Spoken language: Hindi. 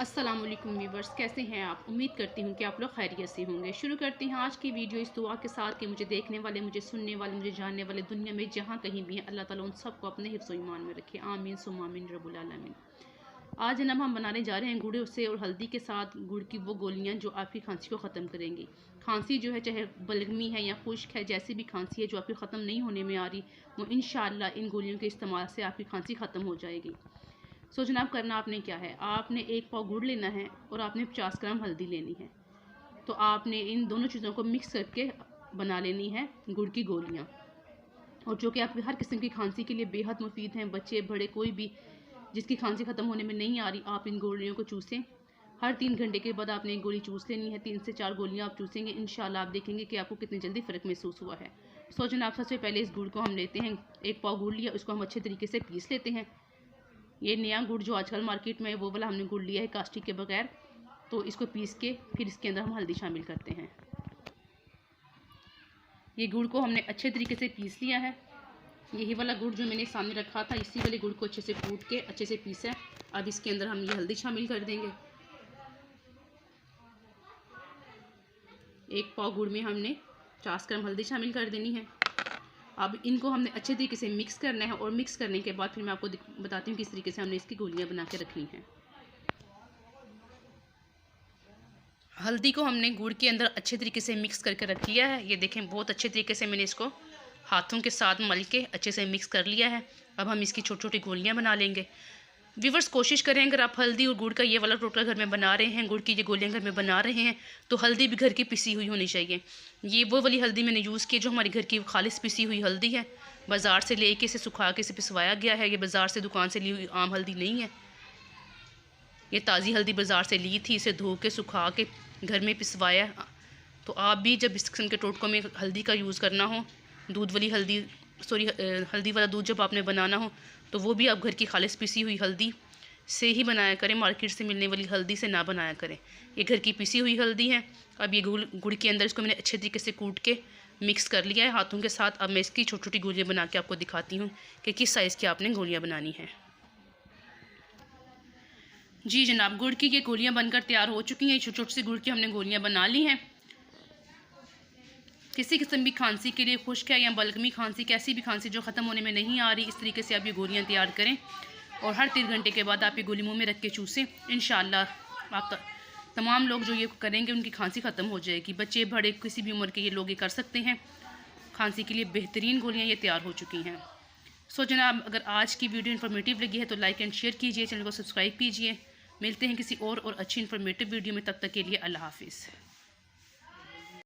अस्सलाम वालेकुम व्यूवर्स, कैसे हैं आप। उम्मीद करती हूँ कि आप लोग खैरियत से होंगे। शुरू करते हैं आज की वीडियो इस दुआ के साथ कि मुझे देखने वाले, मुझे सुनने वाले, मुझे जानने वाले दुनिया में जहाँ कहीं भी हैं, अल्लाह ताला उन सबको अपने हिफ्ज़ व ईमान में रखे। आमीन सुम्मा आमीन रब्बुल आलमीन। आज जनाब हम बनाने जा रहे हैं गुड़ से और हल्दी के साथ गुड़ की वो गोलियाँ जो आपकी खांसी को ख़त्म करेंगी। खांसी जो है, चाहे बलगमी है या खुश्क है, जैसी भी खांसी है जो आपकी ख़त्म नहीं होने में आ रही, वो इंशाअल्लाह इन गोलियों के इस्तेमाल से आपकी खांसी ख़त्म हो जाएगी। सो जनाब करना आपने क्या है, आपने 1 पाव गुड़ लेना है और आपने 50 ग्राम हल्दी लेनी है। तो आपने इन दोनों चीज़ों को मिक्स करके बना लेनी है गुड़ की गोलियाँ, और जो कि आपकी हर किस्म की खांसी के लिए बेहद मुफीद हैं। बच्चे बड़े कोई भी जिसकी खांसी ख़त्म होने में नहीं आ रही, आप इन गोलियों को चूसें। हर 3 घंटे के बाद आपने एक गोली चूस लेनी है। 3 से 4 गोलियाँ आप चूसेंगे, इंशाल्लाह आप देखेंगे कि आपको कितनी जल्दी फ़र्क महसूस हुआ है। सो जनाब सबसे पहले इस गुड़ को हम लेते हैं। 1 पाव गुड़ लिया, उसको हम अच्छे तरीके से पीस लेते हैं। ये नया गुड़ जो आजकल मार्केट में वो वाला हमने गुड़ लिया है, कास्टिक के बगैर। तो इसको पीस के फिर इसके अंदर हम हल्दी शामिल करते हैं। ये गुड़ को हमने अच्छे तरीके से पीस लिया है। यही वाला गुड़ जो मैंने सामने रखा था, इसी वाले गुड़ को अच्छे से कूट के अच्छे से पीसा है। अब इसके अंदर हम ये हल्दी शामिल कर देंगे। 1 पाव गुड़ में हमने 50 ग्राम हल्दी शामिल कर देनी है। अब इनको हमने अच्छे तरीके से मिक्स करना है, और मिक्स करने के बाद फिर मैं आपको बताती हूँ किस तरीके से हमने इसकी गोलियाँ बना के रखनी हैं। हल्दी को हमने गुड़ के अंदर अच्छे तरीके से मिक्स करके रख लिया है। ये देखें, बहुत अच्छे तरीके से मैंने इसको हाथों के साथ मल के अच्छे से मिक्स कर लिया है। अब हम इसकी छोटी छोटी गोलियाँ बना लेंगे। व्यूवर्स, कोशिश करें अगर आप हल्दी और गुड़ का ये वाला टोटका घर में बना रहे हैं, गुड़ की ये गोलियाँ घर में बना रहे हैं, तो हल्दी भी घर की पिसी हुई होनी चाहिए। ये वो वाली हल्दी मैंने यूज़ की जो हमारी घर की खालिस पिसी हुई हल्दी है। बाज़ार से ले के इसे सुखा के इसे पिसवाया गया है। ये बाज़ार से दुकान से ली हुई आम हल्दी नहीं है। ये ताज़ी हल्दी बाज़ार से ली थी, इसे धो के सुखा के घर में पिसवाया। तो आप भी जब इस किस्म के टोटकों में हल्दी का यूज़ करना हो, दूध वाली हल्दी हल्दी वाला दूध जब आपने बनाना हो, तो वो भी आप घर की खालिस पिसी हुई हल्दी से ही बनाया करें। मार्केट से मिलने वाली हल्दी से ना बनाया करें। ये घर की पिसी हुई हल्दी है। अब ये गुड़ के अंदर इसको मैंने अच्छे तरीके से कूट के मिक्स कर लिया है हाथों के साथ। अब मैं इसकी छोटी छोटी गोलियाँ बना के आपको दिखाती हूँ कि किस साइज़ की आपने गोलियाँ बनानी है। जी जनाब, गुड़ की ये गोलियाँ बनकर तैयार हो चुकी हैं। छोटी छोटी सी गुड़ की हमने गोलियाँ बना ली हैं। किसी किस्म की खांसी के लिए, खुश्क है या बलगमी खांसी, कैसी भी खांसी जो ख़त्म होने में नहीं आ रही, इस तरीके से आप ये गोलियाँ तैयार करें और हर 3 घंटे के बाद आप ये गोली मुँह में रख के चूसें। इंशाअल्लाह आप तमाम लोग जो ये करेंगे उनकी खांसी ख़त्म हो जाएगी। बच्चे बड़े किसी भी उम्र के ये लोग ये कर सकते हैं। खांसी के लिए बेहतरीन गोलियाँ ये तैयार हो चुकी हैं। सो जनाब, अगर आज की वीडियो इन्फॉर्मेटिव लगी है तो लाइक एंड शेयर कीजिए, चैनल को सब्सक्राइब कीजिए। मिलते हैं किसी और अच्छी इन्फॉर्मेटिव वीडियो में। तब तक के लिए अल्लाह हाफिज़।